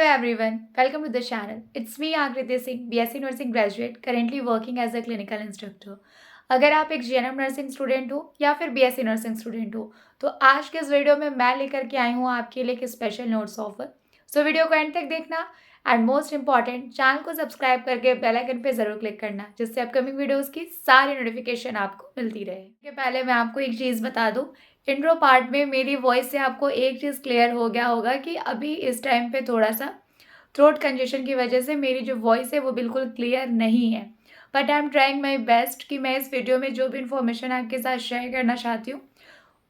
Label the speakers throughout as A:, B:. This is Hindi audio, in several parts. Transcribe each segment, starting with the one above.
A: Hello everyone, welcome to the channel. It's me Akriti Singh, BSc Nursing graduate, currently working as a clinical instructor. अगर आप एक जीएनएम नर्सिंग स्टूडेंट हो या फिर बीएससी नर्सिंग स्टूडेंट हो तो आज के इस वीडियो में मैं लेकर के आई हूँ आपके लिए एक special notes offer. So video को एंड तक देखना एंड मोस्ट इंपॉर्टेंट चैनल को सब्सक्राइब करके बेल आइकन पे जरूर क्लिक करना जिससे अपकमिंग वीडियोस की सारी नोटिफिकेशन आपको मिलती रहे। इसके पहले मैं आपको एक चीज़ बता दूँ, इंट्रो पार्ट में मेरी वॉइस से आपको एक चीज़ क्लियर हो गया होगा कि अभी इस टाइम पे थोड़ा सा थ्रोट कंजेशन की वजह से मेरी जो वॉइस है वो बिल्कुल क्लियर नहीं है, but I am trying my best कि मैं इस वीडियो में जो भी इन्फॉर्मेशन आपके साथ शेयर करना चाहती हूँ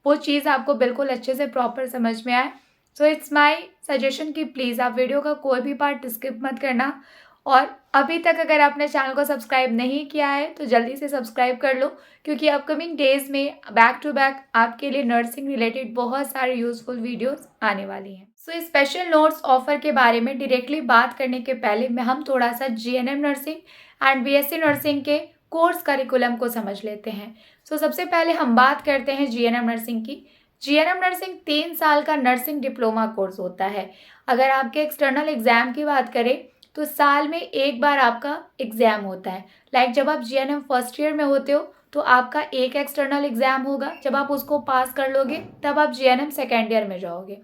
A: वो चीज़ आपको बिल्कुल अच्छे से प्रॉपर समझ में आए। सो इट्स माई सजेशन कि प्लीज़ आप वीडियो का कोई भी पार्ट स्किप मत करना, और अभी तक अगर आपने चैनल को सब्सक्राइब नहीं किया है तो जल्दी से सब्सक्राइब कर लो, क्योंकि अपकमिंग डेज में बैक टू बैक आपके लिए नर्सिंग रिलेटेड बहुत सारे यूजफुल वीडियोस आने वाली हैं। सो इस स्पेशल नोट्स ऑफर के बारे में डायरेक्टली बात करने के पहले मैं हम थोड़ा सा GNM nursing and BSc nursing के कोर्स करिकुलम को समझ लेते हैं। सो सबसे पहले हम बात करते हैं जीएनएम नर्सिंग की। जीएनएम नर्सिंग 3 साल का नर्सिंग डिप्लोमा कोर्स होता है। अगर आपके एक्सटर्नल एग्जाम की बात करें तो साल में एक बार आपका एग्ज़ाम होता है। लाइक जब आप जीएनएम फर्स्ट ईयर में होते हो तो आपका एक एक्सटर्नल एग्ज़ाम होगा, जब आप उसको पास कर लोगे तब आप जीएनएम सेकेंड ईयर में जाओगे।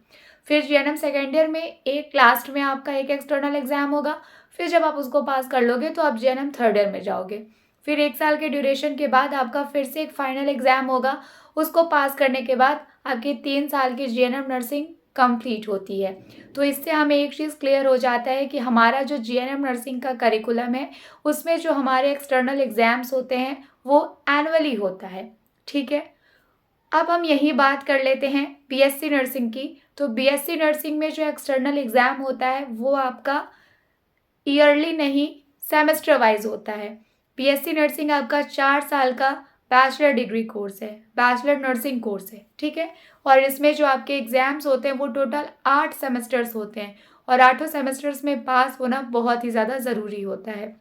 A: फिर जीएनएम सेकेंड ईयर में एक लास्ट में आपका एक एक्सटर्नल एग्ज़ाम होगा, फिर जब आप उसको पास कर लोगे तो आप जीएनएम थर्ड ईयर में जाओगे। फिर 1 साल के ड्यूरेशन के बाद आपका फिर से एक फाइनल एग्ज़ाम होगा, उसको पास करने के बाद आपकी 3 साल की जीएनएम नर्सिंग कंप्लीट होती है। तो इससे हमें एक चीज़ क्लियर हो जाता है कि हमारा जो जीएनएम नर्सिंग का करिकुलम है उसमें जो हमारे एक्सटर्नल एग्ज़ाम्स होते हैं वो एनुअली होता है। ठीक है, अब हम यही बात कर लेते हैं बीएससी नर्सिंग की। तो बीएससी नर्सिंग में जो एक्सटर्नल एग्ज़ाम होता है वो आपका ईयरली नहीं, सेमेस्टर वाइज होता है। बीएससी नर्सिंग आपका 4 साल का बैचलर डिग्री कोर्स है, बैचलर नर्सिंग कोर्स है। ठीक है, और इसमें जो आपके एग्ज़ाम्स होते हैं वो टोटल 8 सेमेस्टर्स होते हैं, और 8 सेमेस्टर्स में पास होना बहुत ही ज़्यादा ज़रूरी होता है।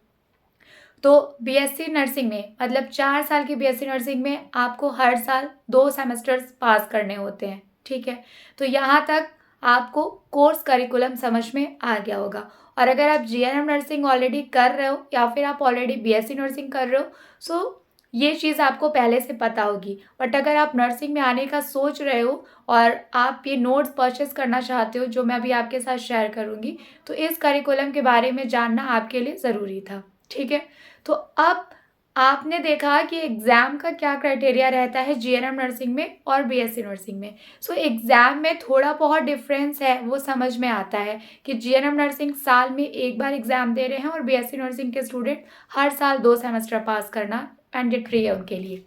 A: तो बीएससी नर्सिंग में मतलब 4 साल की बीएससी नर्सिंग में आपको हर साल 2 सेमेस्टर्स पास करने होते हैं। ठीक है, तो यहाँ तक आपको कोर्स करिकुलम समझ में आ गया होगा। और अगर आप जीएनएम नर्सिंग ऑलरेडी कर रहे हो या फिर आप ऑलरेडी बीएससी नर्सिंग कर रहे हो सो ये चीज़ आपको पहले से पता होगी। बट अगर आप नर्सिंग में आने का सोच रहे हो और आप ये नोट्स परचेस करना चाहते हो जो मैं अभी आपके साथ शेयर करूँगी, तो इस करिकुलम के बारे में जानना आपके लिए ज़रूरी था। ठीक है, तो अब आपने देखा कि एग्ज़ाम का क्या क्राइटेरिया रहता है जीएनएम नर्सिंग में और बीएससी नर्सिंग में। सो एग्ज़ाम में थोड़ा बहुत डिफरेंस है, वो समझ में आता है कि जीएनएम नर्सिंग साल में एक बार एग्ज़ाम दे रहे हैं और बीएससी नर्सिंग के स्टूडेंट हर साल 2 सेमेस्टर पास करना मैंडेटरी है उनके लिए।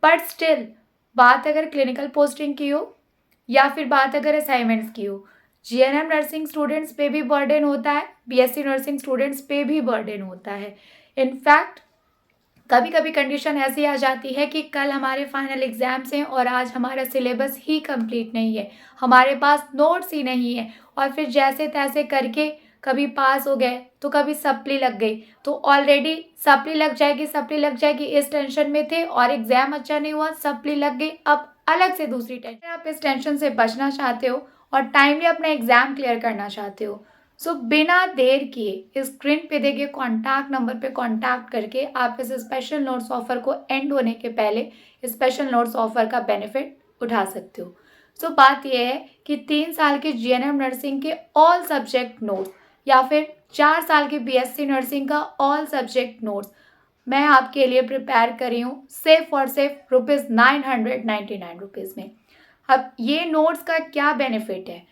A: बट स्टिल बात अगर क्लिनिकल पोस्टिंग की हो या फिर बात अगर असाइनमेंट्स की हो, जीएनएम नर्सिंग स्टूडेंट्स पे भी बर्डन होता है, बीएससी नर्सिंग स्टूडेंट्स पे भी बर्डन होता है। इनफैक्ट कभी कभी कंडीशन ऐसी आ जाती है कि कल हमारे फाइनल एग्ज़ाम्स हैं और आज हमारा सिलेबस ही कंप्लीट नहीं है, हमारे पास नोट्स ही नहीं है, और फिर जैसे तैसे करके कभी पास हो गए तो कभी सप्ली लग गई। तो ऑलरेडी सप्ली लग जाएगी इस टेंशन में थे, और एग्ज़ाम अच्छा नहीं हुआ, सप्ली लग गई, अब अलग से दूसरी टेंशन। आप इस टेंशन से बचना चाहते हो और टाइमली अपना एग्ज़ाम क्लियर करना चाहते हो, सो बिना देर किए स्क्रीन पे देखे कॉन्टैक्ट नंबर पे कॉन्टैक्ट करके आप इस स्पेशल नोट्स ऑफर को एंड होने के पहले स्पेशल नोट्स ऑफर का बेनिफिट उठा सकते हो। सो बात यह है कि 3 साल के जीएनएम नर्सिंग के ऑल सब्जेक्ट नोट्स या फिर 4 साल के बीएससी नर्सिंग का ऑल सब्जेक्ट नोट्स मैं आपके लिए प्रिपेयर करी हूँ सिर्फ और सिर्फ ₹999 में। अब ये नोट्स का क्या बेनिफिट है,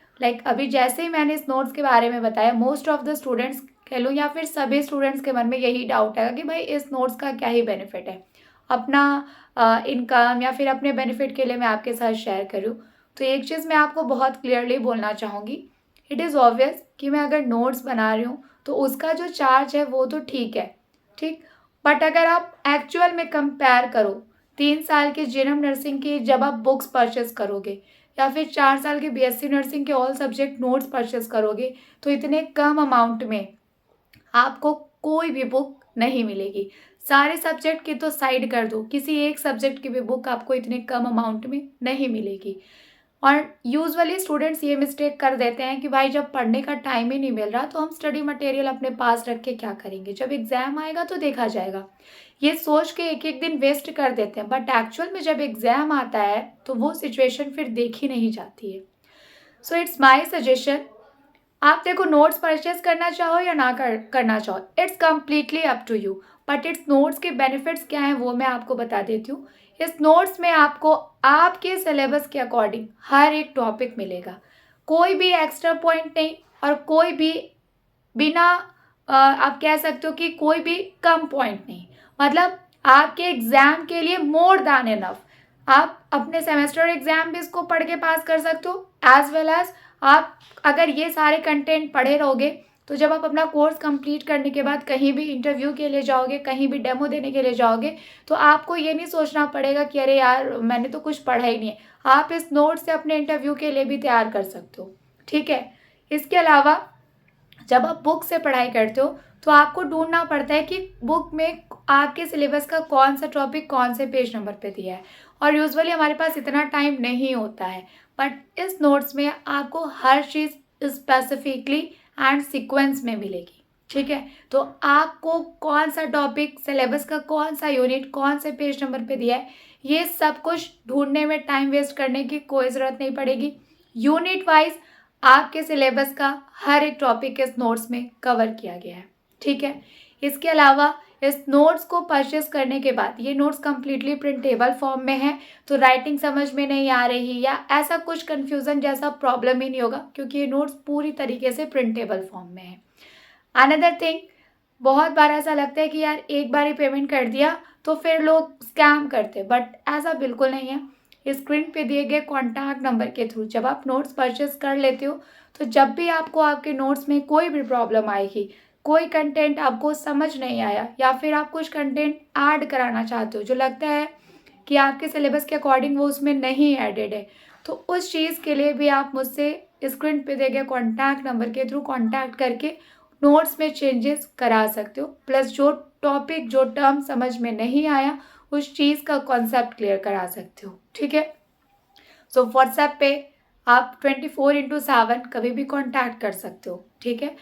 A: अभी जैसे ही मैंने इस नोट्स के बारे में बताया, मोस्ट ऑफ द स्टूडेंट्स कह लूँ या फिर सभी स्टूडेंट्स के मन में यही डाउट है कि भाई इस नोट्स का क्या ही बेनिफिट है। अपना इनकम या फिर अपने बेनिफिट के लिए मैं आपके साथ शेयर करूँ तो एक चीज़ मैं आपको बहुत क्लियरली बोलना चाहूँगी, इट इज़ ऑब्वियस कि मैं अगर नोट्स बना रही हूँ तो उसका जो चार्ज है वो तो ठीक है, ठीक, बट अगर आप एक्चुअल में कंपेयर करो 3 साल के जीएनएम नर्सिंग की जब आप बुक्स परचेस करोगे या फिर 4 साल के बीएससी नर्सिंग के ऑल सब्जेक्ट नोट्स परचेस करोगे तो इतने कम अमाउंट में आपको कोई भी बुक नहीं मिलेगी। सारे सब्जेक्ट की तो साइड कर दो, किसी एक सब्जेक्ट की भी बुक आपको इतने कम अमाउंट में नहीं मिलेगी। और यूजुअली स्टूडेंट्स ये मिस्टेक कर देते हैं कि भाई जब पढ़ने का टाइम ही नहीं मिल रहा तो हम स्टडी मटेरियल अपने पास रख के क्या करेंगे, जब एग्ज़ाम आएगा तो देखा जाएगा। ये सोच के एक-एक दिन वेस्ट कर देते हैं, बट एक्चुअल में जब एग्ज़ाम आता है तो वो सिचुएशन फिर देखी नहीं जाती है। सो इट्स माय सजेशन, आप देखो नोट्स परचेज़ करना चाहो या ना करना चाहो, it's completely up to you. But it's notes के बेनिफिट्स क्या हैं वो मैं आपको बता देती हूँ। इस नोट्स में आपको आपके सिलेबस के अकॉर्डिंग हर एक टॉपिक मिलेगा। कोई भी एक्स्ट्रा पॉइंट नहीं और कोई भी बिना आप कह सकते हो कि कोई भी कम पॉइंट नहीं। मतलब आपके एग्ज़ाम के लिए मोर दैन इनफ। आप अपने सेमेस्टर एग्ज़ाम भी इसको पढ़ के पास कर सकते हो, एज़ वेल एज़ आप अगर ये सारे कंटेंट पढ़े रहोगे तो जब आप अपना कोर्स कंप्लीट करने के बाद कहीं भी इंटरव्यू के लिए जाओगे, कहीं भी डेमो देने के लिए जाओगे, तो आपको ये नहीं सोचना पड़ेगा कि अरे यार मैंने तो कुछ पढ़ा ही नहीं है। आप इस नोट से अपने इंटरव्यू के लिए भी तैयार कर सकते हो, ठीक है? इसके अलावा जब आप बुक से पढ़ाई करते हो तो आपको ढूंढना पड़ता है कि बुक में आपके सिलेबस का कौन सा टॉपिक कौन से पेज नंबर पे दिया है, और यूजुअली हमारे पास इतना टाइम नहीं होता है। बट इस नोट्स में आपको हर चीज़ स्पेसिफिकली एंड सीक्वेंस में मिलेगी, ठीक है? तो आपको कौन सा टॉपिक, सिलेबस का कौन सा यूनिट कौन से पेज नंबर पे दिया है, ये सब कुछ ढूंढने में टाइम वेस्ट करने की कोई ज़रूरत नहीं पड़ेगी। यूनिट वाइज आपके सिलेबस का हर एक टॉपिक इस नोट्स में कवर किया गया है, ठीक है? इसके अलावा इस नोट्स को परचेस करने के बाद ये नोट्स कंप्लीटली प्रिंटेबल फॉर्म में है, तो राइटिंग समझ में नहीं आ रही या ऐसा कुछ कन्फ्यूज़न जैसा प्रॉब्लम ही नहीं होगा, क्योंकि ये नोट्स पूरी तरीके से प्रिंटेबल फॉर्म में है। अनदर थिंग, बहुत बार ऐसा लगता है कि यार एक बार ही पेमेंट कर दिया तो फिर लोग स्कैम करते, बट ऐसा बिल्कुल नहीं है। स्क्रीन पे दिए गए कॉन्टैक्ट नंबर के थ्रू जब आप नोट्स परचेस कर लेते हो, तो जब भी आपको आपके नोट्स में कोई भी प्रॉब्लम आएगी, कोई कंटेंट आपको समझ नहीं आया या फिर आप कुछ कंटेंट ऐड कराना चाहते हो जो लगता है कि आपके सिलेबस के अकॉर्डिंग वो उसमें नहीं एडेड है, तो उस चीज़ के लिए भी आप मुझसे स्क्रीन पे दिए गए कॉन्टैक्ट नंबर के थ्रू कॉन्टैक्ट करके नोट्स में चेंजेस करा सकते हो। प्लस जो टॉपिक, जो टर्म समझ में नहीं आया, उस चीज़ का कॉन्सेप्ट क्लियर करा सकते हो, ठीक है? सो व्हाट्सएप पे आप 24/7 कभी भी कॉन्टैक्ट कर सकते हो, ठीक है?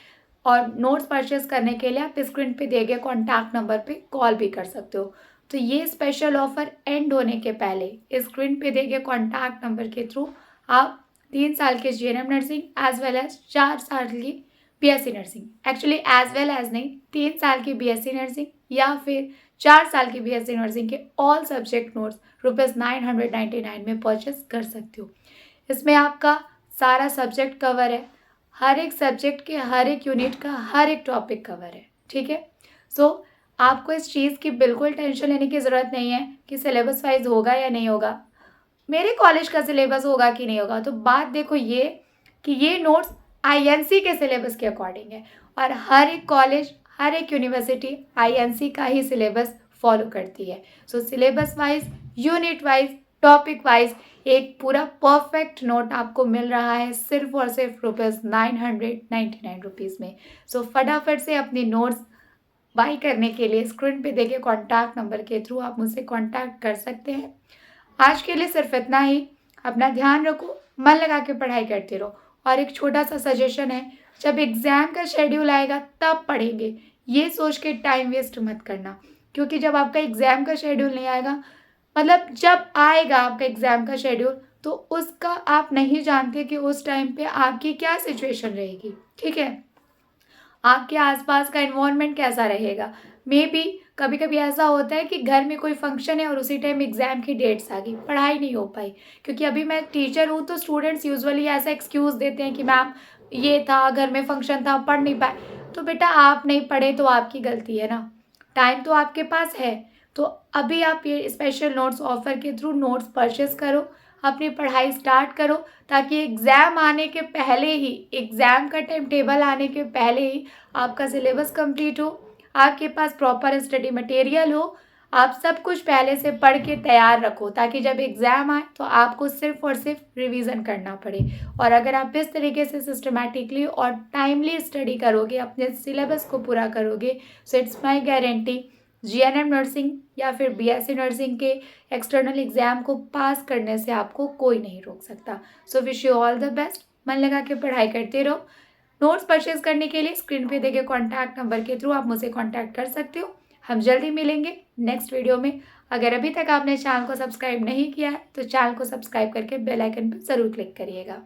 A: और नोट्स परचेस करने के लिए आप स्क्रीन पे दिए गए कॉन्टैक्ट नंबर पे कॉल भी कर सकते हो। तो ये स्पेशल ऑफर एंड होने के पहले स्क्रीन पे दिए गए कॉन्टैक्ट नंबर के थ्रू आप 3 साल के GNM nursing as well as 4 साल की BSc nursing, actually as well as नहीं, 3 साल की बीएससी नर्सिंग या फिर 4 साल की बीएससी नर्सिंग के ऑल सब्जेक्ट नोट्स ₹999 में परचेस कर सकते हो। इसमें आपका सारा सब्जेक्ट कवर है, हर एक सब्जेक्ट के हर एक यूनिट का हर एक टॉपिक कवर है, ठीक है? सो आपको इस चीज़ की बिल्कुल टेंशन लेने की ज़रूरत नहीं है कि सिलेबस वाइज होगा या नहीं होगा, मेरे कॉलेज का सिलेबस होगा कि नहीं होगा। तो बात देखो ये कि ये नोट्स आईएनसी के सिलेबस के अकॉर्डिंग है, और हर एक कॉलेज, हर एक यूनिवर्सिटी आईएनसी का ही सिलेबस फॉलो करती है। सो syllabus wise, unit wise, topic wise एक पूरा परफेक्ट नोट आपको मिल रहा है सिर्फ और सिर्फ ₹999 में। सो फटाफट से अपनी नोट्स बाई करने के लिए स्क्रीन पे देखे कॉन्टैक्ट नंबर के थ्रू आप मुझसे कॉन्टैक्ट कर सकते हैं। आज के लिए सिर्फ इतना ही। अपना ध्यान रखो, मन लगा के पढ़ाई करते रहो, और एक छोटा सा सजेशन है, जब एग्ज़ाम का शेड्यूल आएगा तब पढ़ेंगे, ये सोच के टाइम वेस्ट मत करना, क्योंकि जब आपका एग्ज़ाम का शेड्यूल नहीं आएगा, मतलब जब आएगा आपका एग्ज़ाम का शेड्यूल, तो उसका आप नहीं जानते कि उस टाइम पे आपकी क्या सिचुएशन रहेगी, ठीक है? आपके आसपास का एनवायरनमेंट कैसा रहेगा। मे बी कभी-कभी ऐसा होता है कि घर में कोई फंक्शन है और उसी टाइम एग्ज़ाम की डेट्स आ गई, पढ़ाई नहीं हो पाई। क्योंकि अभी मैं टीचर हूँ तो स्टूडेंट्स यूजुअली ऐसा एक्सक्यूज़ देते हैं कि मैम ये था, घर में फंक्शन था, पढ़ नहीं पाए। तो बेटा आप नहीं पढ़े तो आपकी गलती है ना, टाइम तो आपके पास है। तो अभी आप ये स्पेशल नोट्स ऑफ़र के थ्रू नोट्स परचेज़ करो, अपनी पढ़ाई स्टार्ट करो, ताकि एग्ज़ाम आने के पहले ही, एग्ज़ाम का टाइम टेबल आने के पहले ही आपका सिलेबस कंप्लीट हो, आपके पास प्रॉपर स्टडी मटेरियल हो, आप सब कुछ पहले से पढ़ के तैयार रखो, ताकि जब एग्ज़ाम आए तो आपको सिर्फ़ और सिर्फ रिवीजन करना पड़े। और अगर आप इस तरीके से सिस्टमैटिकली और टाइमली स्टडी करोगे, अपने सिलेबस को पूरा करोगे, so it's my guarantee GNM nursing या फिर बीएससी नर्सिंग के एक्सटर्नल एग्जाम को पास करने से आपको कोई नहीं रोक सकता। So wish you all the best. मन लगा के पढ़ाई करते रहो। नोट्स परचेज करने के लिए स्क्रीन पे देखे कॉन्टैक्ट नंबर के थ्रू आप मुझसे कॉन्टैक्ट कर सकते हो। हम जल्दी मिलेंगे नेक्स्ट वीडियो में। अगर अभी तक आपने चैनल को सब्सक्राइब नहीं किया है तो चैनल को सब्सक्राइब करके बेल आइकन पर ज़रूर क्लिक करिएगा।